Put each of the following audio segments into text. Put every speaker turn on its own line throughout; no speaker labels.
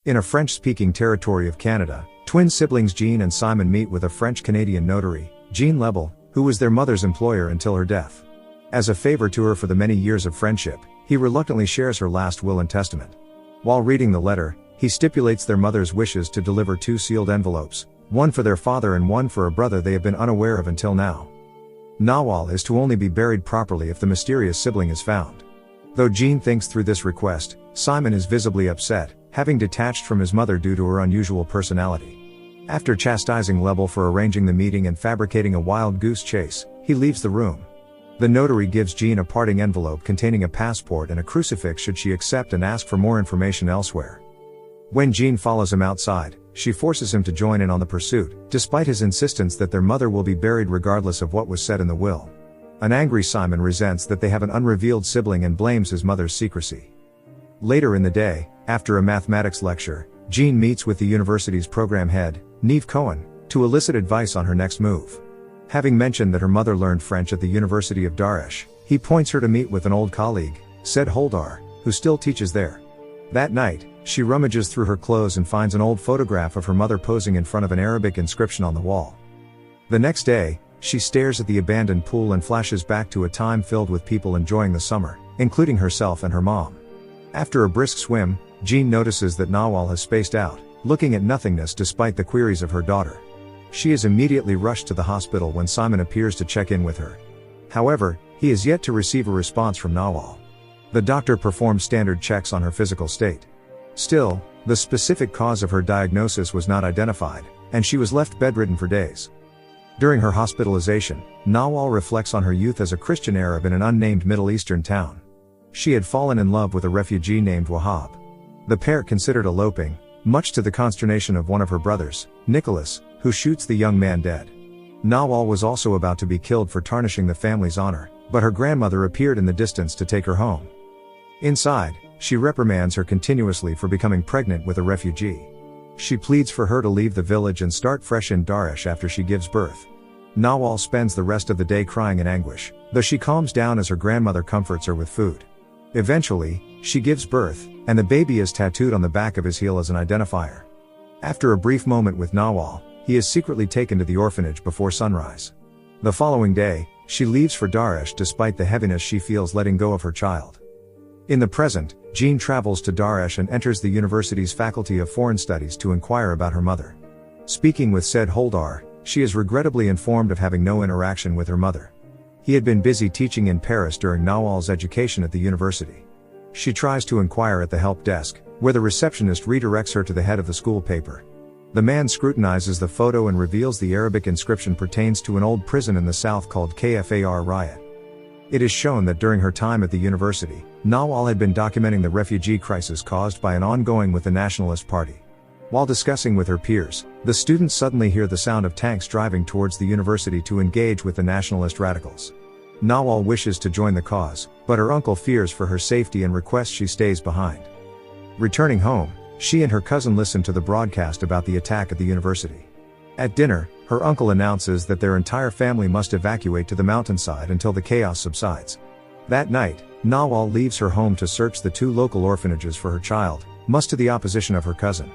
In a French-speaking territory of Canada, twin siblings Jeanne and Simon meet with a French-Canadian notary, Jeanne Lebel, who was their mother's employer until her death. As a favor to her for the many years of friendship, he reluctantly shares her last will and testament. While reading the letter, he stipulates their mother's wishes to deliver 2 sealed envelopes, one for their father and one for a brother they have been unaware of until now. Nawal is to only be buried properly if the mysterious sibling is found. Though Jeanne thinks through this request, Simon is visibly upset, having detached from his mother due to her unusual personality. After chastising Lebel for arranging the meeting and fabricating a wild goose chase, he leaves the room. The notary gives Jeanne a parting envelope containing a passport and a crucifix should she accept and ask for more information elsewhere. When Jeanne follows him outside, she forces him to join in on the pursuit, despite his insistence that their mother will be buried regardless of what was said in the will. An angry Simon resents that they have an unrevealed sibling and blames his mother's secrecy. Later in the day, after a mathematics lecture, Jeanne meets with the university's program head, Neve Cohen, to elicit advice on her next move. Having mentioned that her mother learned French at the University of Daresh, he points her to meet with an old colleague, said Holdar, who still teaches there. That night, she rummages through her clothes and finds an old photograph of her mother posing in front of an Arabic inscription on the wall. The next day, she stares at the abandoned pool and flashes back to a time filled with people enjoying the summer, including herself and her mom. After a brisk swim, Jeanne notices that Nawal has spaced out, looking at nothingness despite the queries of her daughter. She is immediately rushed to the hospital when Simon appears to check in with her. However, he is yet to receive a response from Nawal. The doctor performs standard checks on her physical state. Still, the specific cause of her diagnosis was not identified, and she was left bedridden for days. During her hospitalization, Nawal reflects on her youth as a Christian Arab in an unnamed Middle Eastern town. She had fallen in love with a refugee named Wahab. The pair considered eloping, much to the consternation of one of her brothers, Nicholas, who shoots the young man dead. Nawal was also about to be killed for tarnishing the family's honor, but her grandmother appeared in the distance to take her home. Inside, she reprimands her continuously for becoming pregnant with a refugee. She pleads for her to leave the village and start fresh in Daresh after she gives birth. Nawal spends the rest of the day crying in anguish, though she calms down as her grandmother comforts her with food. Eventually, she gives birth, and the baby is tattooed on the back of his heel as an identifier. After a brief moment with Nawal, he is secretly taken to the orphanage before sunrise. The following day, she leaves for Daresh despite the heaviness she feels letting go of her child. In the present, Jeanne travels to Daresh and enters the university's Faculty of Foreign Studies to inquire about her mother. Speaking with said Holdar, she is regrettably informed of having no interaction with her mother. He had been busy teaching in Paris during Nawal's education at the university. She tries to inquire at the help desk, where the receptionist redirects her to the head of the school paper. The man scrutinizes the photo and reveals the Arabic inscription pertains to an old prison in the south called Kfar Riot. It is shown that during her time at the university, Nawal had been documenting the refugee crisis caused by an ongoing with the Nationalist Party. While discussing with her peers, the students suddenly hear the sound of tanks driving towards the university to engage with the nationalist radicals. Nawal wishes to join the cause, but her uncle fears for her safety and requests she stays behind. Returning home, she and her cousin listen to the broadcast about the attack at the university. At dinner, her uncle announces that their entire family must evacuate to the mountainside until the chaos subsides. That night, Nawal leaves her home to search the 2 local orphanages for her child, much to the opposition of her cousin.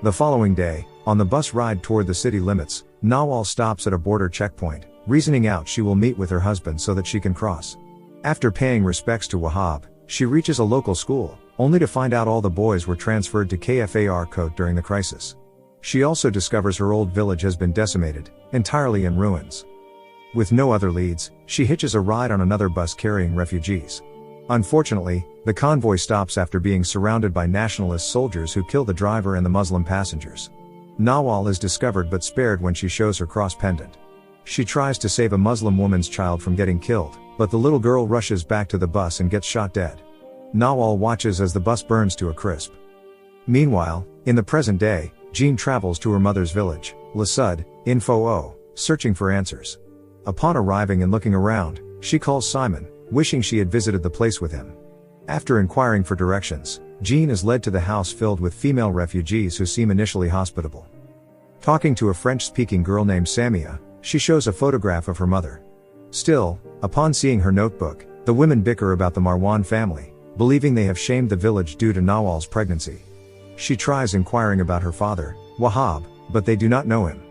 The following day, on the bus ride toward the city limits, Nawal stops at a border checkpoint, reasoning out she will meet with her husband so that she can cross. After paying respects to Wahab, she reaches a local school, only to find out all the boys were transferred to Kfar Coat during the crisis. She also discovers her old village has been decimated, entirely in ruins. With no other leads, she hitches a ride on another bus carrying refugees. Unfortunately, the convoy stops after being surrounded by nationalist soldiers who kill the driver and the Muslim passengers. Nawal is discovered but spared when she shows her cross pendant. She tries to save a Muslim woman's child from getting killed, but the little girl rushes back to the bus and gets shot dead. Nawal watches as the bus burns to a crisp. Meanwhile, in the present day, Jeanne travels to her mother's village, La Sud, in Foo, searching for answers. Upon arriving and looking around, she calls Simon, wishing she had visited the place with him. After inquiring for directions, Jeanne is led to the house filled with female refugees who seem initially hospitable. Talking to a French-speaking girl named Samia, she shows a photograph of her mother. Still, upon seeing her notebook, the women bicker about the Marwan family, believing they have shamed the village due to Nawal's pregnancy. She tries inquiring about her father, Wahab, but they do not know him.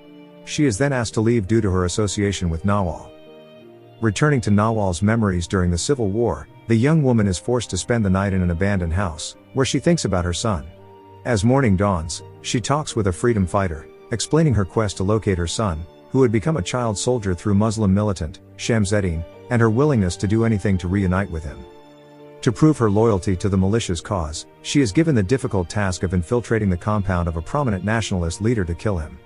She is then asked to leave due to her association with Nawal. Returning to Nawal's memories during the Civil War, the young woman is forced to spend the night in an abandoned house, where she thinks about her son. As morning dawns, she talks with a freedom fighter, explaining her quest to locate her son, who had become a child soldier through Muslim militant, Shamseddin, and her willingness to do anything to reunite with him. To prove her loyalty to the militia's cause, she is given the difficult task of infiltrating the compound of a prominent nationalist leader to kill him.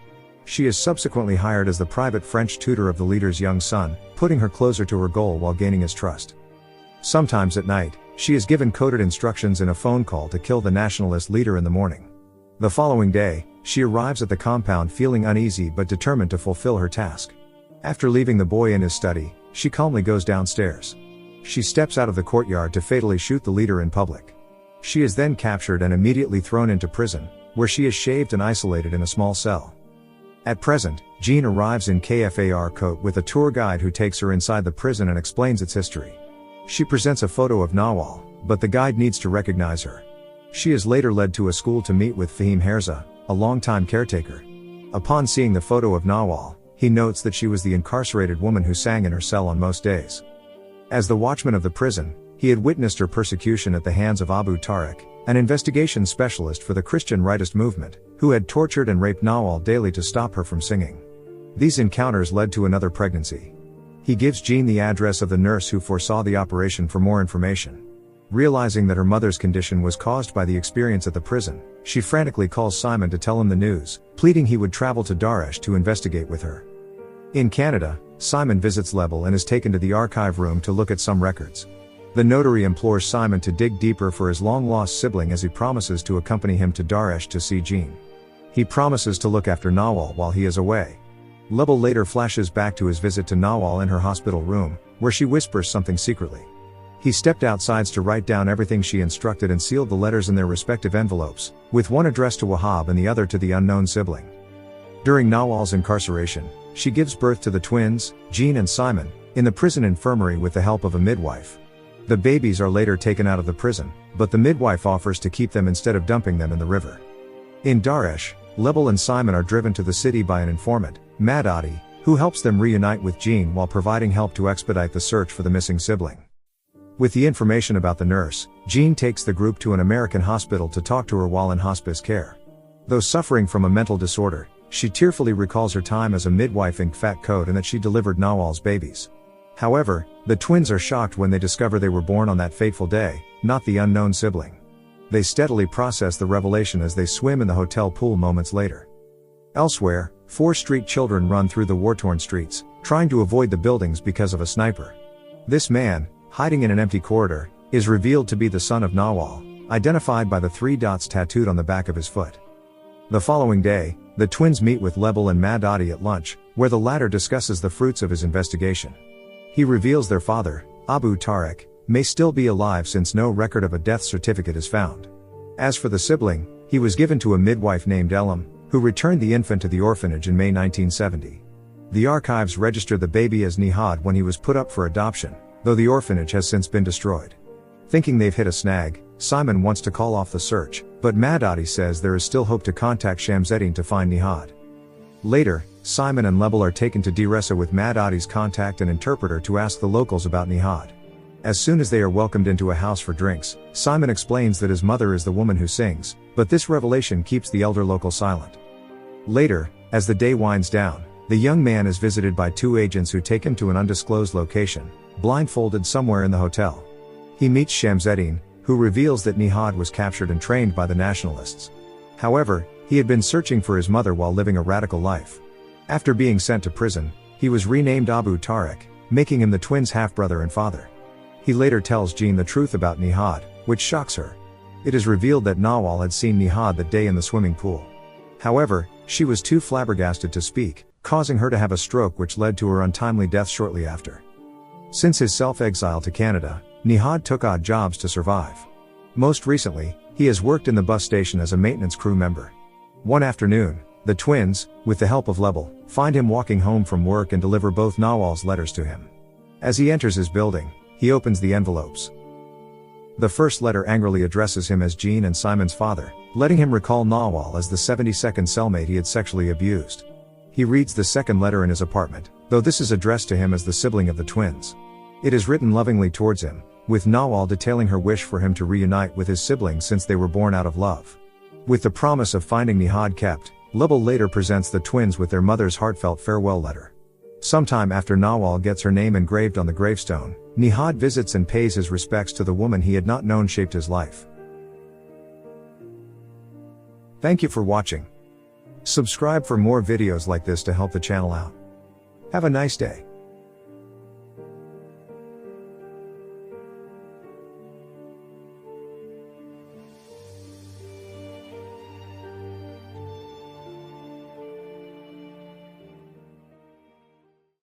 She is subsequently hired as the private French tutor of the leader's young son, putting her closer to her goal while gaining his trust. Sometimes at night, she is given coded instructions in a phone call to kill the nationalist leader in the morning. The following day, she arrives at the compound feeling uneasy but determined to fulfill her task. After leaving the boy in his study, she calmly goes downstairs. She steps out of the courtyard to fatally shoot the leader in public. She is then captured and immediately thrown into prison, where she is shaved and isolated in a small cell. At present, Jeanne arrives in Kfar coat with a tour guide who takes her inside the prison and explains its history. She presents a photo of Nawal, but the guide needs to recognize her. She is later led to a school to meet with Fahim Herza, a longtime caretaker. Upon seeing the photo of Nawal, he notes that she was the incarcerated woman who sang in her cell on most days. As the watchman of the prison, he had witnessed her persecution at the hands of Abu Tariq, an investigation specialist for the Christian rightist movement, who had tortured and raped Nawal daily to stop her from singing. These encounters led to another pregnancy. He gives Jeanne the address of the nurse who foresaw the operation for more information. Realizing that her mother's condition was caused by the experience at the prison, she frantically calls Simon to tell him the news, pleading he would travel to Daresh to investigate with her. In Canada, Simon visits Lebel and is taken to the archive room to look at some records. The notary implores Simon to dig deeper for his long-lost sibling as he promises to accompany him to Daresh to see Jeanne. He promises to look after Nawal while he is away. Lebel later flashes back to his visit to Nawal in her hospital room, where she whispers something secretly. He stepped outside to write down everything she instructed and sealed the letters in their respective envelopes, with one addressed to Wahab and the other to the unknown sibling. During Nawal's incarceration, she gives birth to the twins, Jeanne and Simon, in the prison infirmary with the help of a midwife. The babies are later taken out of the prison, but the midwife offers to keep them instead of dumping them in the river. In Daresh, Lebel and Simon are driven to the city by an informant, Madadi, who helps them reunite with Jeanne while providing help to expedite the search for the missing sibling. With the information about the nurse, Jeanne takes the group to an American hospital to talk to her while in hospice care. Though suffering from a mental disorder, she tearfully recalls her time as a midwife in Kfat Coat and that she delivered Nawal's babies. However, the twins are shocked when they discover they were born on that fateful day, not the unknown sibling. They steadily process the revelation as they swim in the hotel pool moments later. Elsewhere, 4 street children run through the war-torn streets, trying to avoid the buildings because of a sniper. This man, hiding in an empty corridor, is revealed to be the son of Nawal, identified by the 3 dots tattooed on the back of his foot. The following day, the twins meet with Lebel and Madadi at lunch, where the latter discusses the fruits of his investigation. He reveals their father, Abu Tariq, may still be alive since no record of a death certificate is found. As for the sibling, he was given to a midwife named Elam, who returned the infant to the orphanage in May 1970. The archives register the baby as Nihad when he was put up for adoption, though the orphanage has since been destroyed. Thinking they've hit a snag, Simon wants to call off the search, but Madadi says there is still hope to contact Shamseddin to find Nihad. Later, Simon and Lebel are taken to Diresa with Madadi's contact and interpreter to ask the locals about Nihad. As soon as they are welcomed into a house for drinks, Simon explains that his mother is the woman who sings, but this revelation keeps the elder local silent. Later, as the day winds down, the young man is visited by 2 agents who take him to an undisclosed location, blindfolded somewhere in the hotel. He meets Shamseddin, who reveals that Nihad was captured and trained by the nationalists. However, he had been searching for his mother while living a radical life. After being sent to prison, he was renamed Abu Tariq, making him the twins' half-brother and father. He later tells Jeanne the truth about Nihad, which shocks her. It is revealed that Nawal had seen Nihad that day in the swimming pool. However, she was too flabbergasted to speak, causing her to have a stroke which led to her untimely death shortly after. Since his self-exile to Canada, Nihad took odd jobs to survive. Most recently, he has worked in the bus station as a maintenance crew member. One afternoon, the twins, with the help of Lebel, find him walking home from work and deliver both Nawal's letters to him. As he enters his building, he opens the envelopes. The first letter angrily addresses him as Jeanne and Simon's father, letting him recall Nawal as the 72nd cellmate he had sexually abused. He reads the second letter in his apartment, though this is addressed to him as the sibling of the twins. It is written lovingly towards him, with Nawal detailing her wish for him to reunite with his siblings since they were born out of love. With the promise of finding Nihad kept, Lebel later presents the twins with their mother's heartfelt farewell letter. Sometime after Nawal gets her name engraved on the gravestone, Nihad visits and pays his respects to the woman he had not known shaped his life. Thank you for watching. Subscribe for more videos like this to help the channel out. Have a nice day.